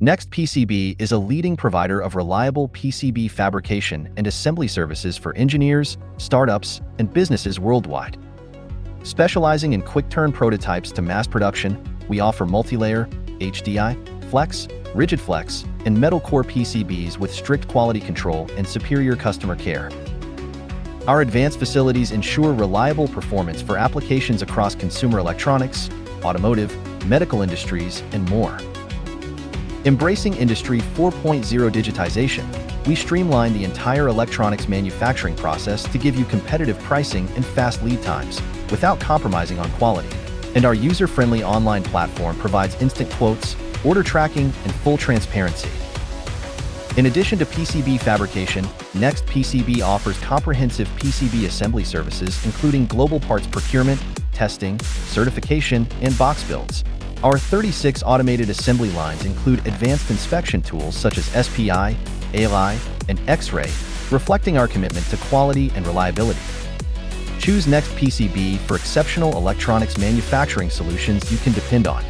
NextPCB is a leading provider of reliable PCB fabrication and assembly services for engineers, startups, and businesses worldwide. Specializing in quick-turn prototypes to mass production, we offer multi-layer, HDI, flex, rigid flex, and metal core PCBs with strict quality control and superior customer care. Our advanced facilities ensure reliable performance for applications across consumer electronics, automotive, medical industries, and more. Embracing Industry 4.0 digitization, we streamline the entire electronics manufacturing process to give you competitive pricing and fast lead times, without compromising on quality. And our user-friendly online platform provides instant quotes, order tracking, and full transparency. In addition to PCB fabrication, NextPCB offers comprehensive PCB assembly services including global parts procurement, testing, certification, and box builds. Our 36 automated assembly lines include advanced inspection tools such as SPI, ALI, and X-ray, reflecting our commitment to quality and reliability. Choose NextPCB for exceptional electronics manufacturing solutions you can depend on.